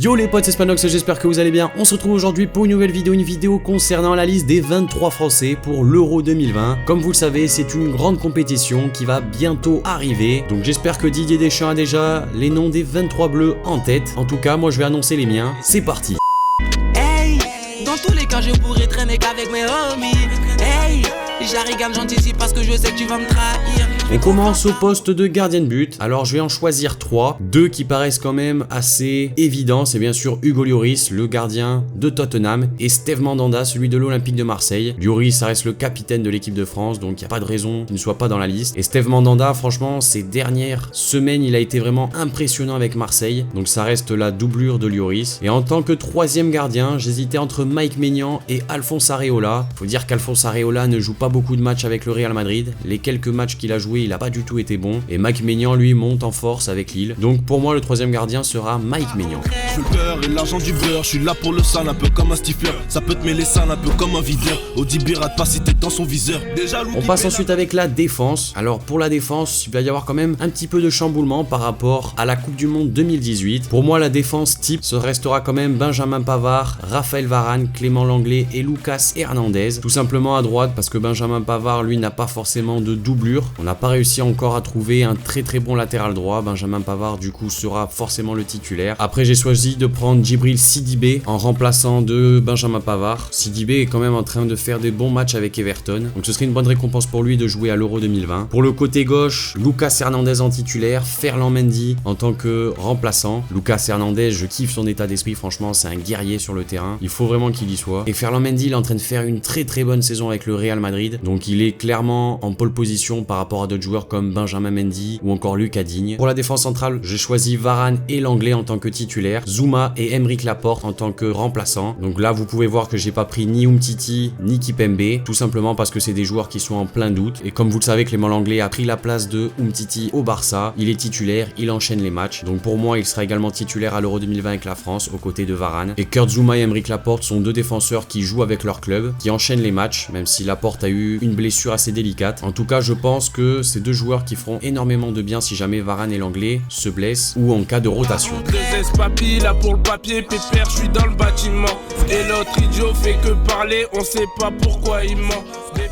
Yo les potes, c'est Spanox, j'espère que vous allez bien. On se retrouve aujourd'hui pour une nouvelle vidéo, concernant la liste des 23 Français pour l'Euro 2020. Comme vous le savez, c'est une grande compétition qui va bientôt arriver. Donc j'espère que Didier Deschamps a déjà les noms des 23 bleus en tête. En tout cas, moi je vais annoncer les miens. C'est parti. Hey, dans tous les cas, je pourrais traîner qu'avec mes homies. Hey, j'arrive, j'anticipe parce que je sais que tu vas me trahir. On commence au poste de gardien de but. Alors je vais en choisir 3. 2 qui paraissent quand même assez évidents. C'est bien sûr Hugo Lloris, le gardien de Tottenham, et Steve Mandanda, celui de l'Olympique de Marseille. Lloris, ça reste le capitaine de l'équipe de France, donc il n'y a pas de raison qu'il ne soit pas dans la liste. Et Steve Mandanda, franchement, ces dernières semaines, il a été vraiment impressionnant avec Marseille. Donc ça reste la doublure de Lloris. Et en tant que 3e gardien, j'hésitais entre Mike Maignan et Alphonse Areola. Faut dire qu'Alphonse Areola ne joue pas beaucoup de matchs avec le Real Madrid. Les quelques matchs qu'il a joué, il a pas du tout été bon, et Mike Maignan lui monte en force avec Lille. Donc pour moi le 3e gardien sera Mike Maignan. Je veux le beurre et l'argent du beurre, je suis là pour le sale, un peu comme un stifler. Ça peut te mêler sale, un peu comme un videur. Audi rate pas si t'es dans son viseur. Déjà, on passe ensuite avec la défense. Alors pour la défense, il va y avoir quand même un petit peu de chamboulement par rapport à la Coupe du Monde 2018. Pour moi la défense type se restera quand même Benjamin Pavard, Raphaël Varane, Clément Lenglet et Lucas Hernandez. Tout simplement à droite parce que Benjamin Pavard lui n'a pas forcément de doublure. On n'a pas réussi encore à trouver un très bon latéral droit. Benjamin Pavard du coup sera forcément le titulaire. Après j'ai choisi de prendre Djibril Sidibé en remplaçant de Benjamin Pavard. Sidibé est quand même en train de faire des bons matchs avec Everton, donc ce serait une bonne récompense pour lui de jouer à l'Euro 2020. Pour le côté gauche, Lucas Hernandez en titulaire, Ferland Mendy en tant que remplaçant. Lucas Hernandez, je kiffe son état d'esprit, franchement c'est un guerrier sur le terrain, il faut vraiment qu'il y soit. Et Ferland Mendy il est en train de faire une très bonne saison avec le Real Madrid, donc il est clairement en pole position par rapport à d'autres joueurs comme Benjamin Mendy ou encore Lucas Digne. Pour la défense centrale, j'ai choisi Varane et Lenglet en tant que titulaire, Zouma et Aymeric Laporte en tant que remplaçants. Donc là vous pouvez voir que j'ai pas pris ni Umtiti ni Kipembe, tout simplement parce que c'est des joueurs qui sont en plein doute, et comme vous le savez, Clément Lenglet a pris la place de Umtiti au Barça, il est titulaire, il enchaîne les matchs, donc pour moi il sera également titulaire à l'Euro 2020 avec la France aux côtés de Varane. Et Kurt Zouma et Aymeric Laporte sont 2 défenseurs qui jouent avec leur club, qui enchaînent les matchs, même si Laporte a eu une blessure assez délicate. En tout cas je pense que c'est 2 joueurs qui feront énormément de bien si jamais Varane et Lenglet se blessent ou en cas de rotation. Papy, là pour le papier, pépère, je suis dans le bâtiment. Et l'autre idiot fait que parler, on sait pas pourquoi il ment.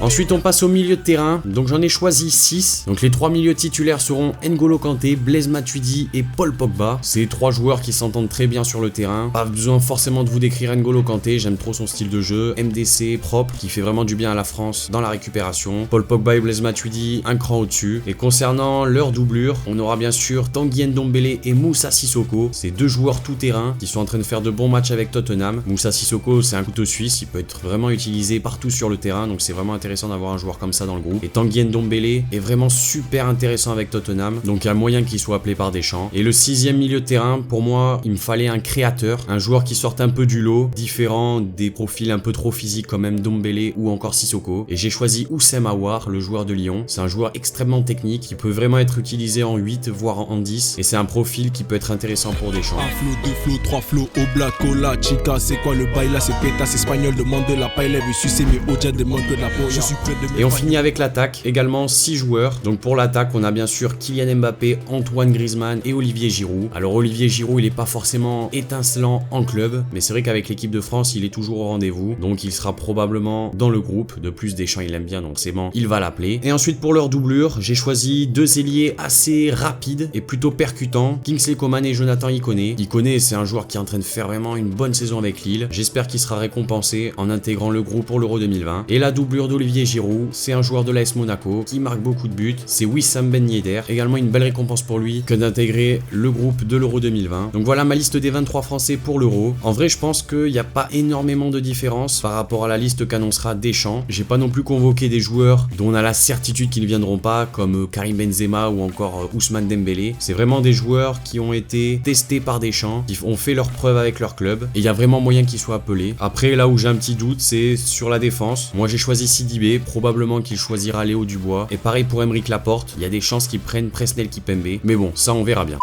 Ensuite on passe au milieu de terrain, donc j'en ai choisi 6. Donc les 3 milieux titulaires seront N'Golo Kanté, Blaise Matuidi et Paul Pogba. C'est 3 joueurs qui s'entendent très bien sur le terrain. Pas besoin forcément de vous décrire N'Golo Kanté, j'aime trop son style de jeu. MDC, propre, qui fait vraiment du bien à la France dans la récupération. Paul Pogba et Blaise Matuidi, un cran au-dessus. Et concernant leur doublure, on aura bien sûr Tanguy Ndombele et Moussa Sissoko. C'est 2 joueurs tout-terrain qui sont en train de faire de bons matchs avec Tottenham. Moussa Sissoko c'est un couteau suisse, il peut être vraiment utilisé partout sur le terrain, donc c'est vraiment intéressant d'avoir un joueur comme ça dans le groupe. Et Tanguy Ndombele est vraiment super intéressant avec Tottenham, donc il y a moyen qu'il soit appelé par Deschamps. Et le 6e milieu de terrain, pour moi il me fallait un créateur, un joueur qui sorte un peu du lot, différent des profils un peu trop physiques comme Ndombele ou encore Sissoko. Et j'ai choisi Houssem Aouar, le joueur de Lyon. C'est un joueur extrêmement technique qui peut vraiment être utilisé en 8 voire en 10, et c'est un profil qui peut être intéressant pour Deschamps. Un flow, 2 flows, 3 flows, au black, la chica, c'est quoi le bail là, c'est pétasse espagnol, demande de la paille, lève, sucer mes Oja, demande que de la peau, je suis près de. Et on finit avec l'attaque, également 6 joueurs. Donc pour l'attaque, on a bien sûr Kylian Mbappé, Antoine Griezmann et Olivier Giroud. Alors Olivier Giroud, il est pas forcément étincelant en club, mais c'est vrai qu'avec l'équipe de France, il est toujours au rendez-vous, donc il sera probablement dans le groupe. De plus, Deschamps il aime bien, donc c'est bon, il va l'appeler. Et ensuite pour leur doublure, j'ai choisi 2 ailiers assez rapides et plutôt percutants, Kingsley Coman et Jonathan Ikoné. Ikoné, c'est un joueur qui est en train de faire vraiment une bonne saison avec Lille. J'espère qu'il sera récompensé en intégrant le groupe pour l'Euro 2020. Et la doublure d'Olivier Giroud, c'est un joueur de l'AS Monaco qui marque beaucoup de buts, c'est Wissam Ben Yedder. Également une belle récompense pour lui que d'intégrer le groupe de l'Euro 2020. Donc voilà ma liste des 23 Français pour l'Euro. En vrai je pense qu'il n'y a pas énormément de différence par rapport à la liste qu'annoncera Deschamps. J'ai pas non plus convoqué des joueurs dont on a la certitude qu'ils ne viendront pas, comme Karim Benzema ou encore Ousmane Dembélé. C'est vraiment des joueurs qui ont été testés par Deschamps, qui ont fait leurs preuves avec leur club, et il y a vraiment moyen qu'ils soient appelés. Après là où j'ai un petit doute, c'est sur la défense. Moi j'ai choisi Sidibé, probablement qu'il choisira Léo Dubois, et pareil pour Aymeric Laporte, il y a des chances qu'il prenne Presnel Kipembe, mais bon, ça on verra bien.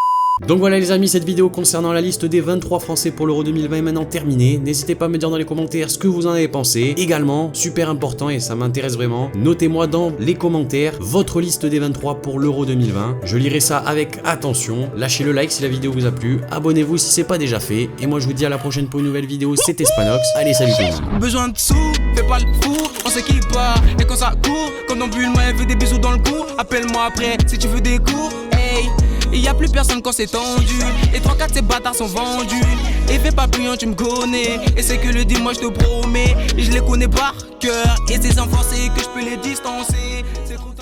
Donc voilà les amis, cette vidéo concernant la liste des 23 Français pour l'Euro 2020 est maintenant terminée. N'hésitez pas à me dire dans les commentaires ce que vous en avez pensé. Également, super important et ça m'intéresse vraiment, notez-moi dans les commentaires votre liste des 23 pour l'Euro 2020. Je lirai ça avec attention. Lâchez le like si la vidéo vous a plu. Abonnez-vous si c'est pas déjà fait. Et moi je vous dis à la prochaine pour une nouvelle vidéo. C'était Spanox. Allez, salut tout le monde. Besoin de sous, fais pas le fou, on sait qui part. Et quand ça court, comme dans Bulma, elle veut des bisous dans le cou. Appelle-moi après si tu veux des cours. Hey, y a plus personne quand c'est tendu. Les 3-4 ces bâtards sont vendus. Et fais pas bouillon, tu me connais. Et c'est que le dit, moi je te promets. Je les connais par cœur. Et ces enfants, c'est que je peux les distancer. C'est trop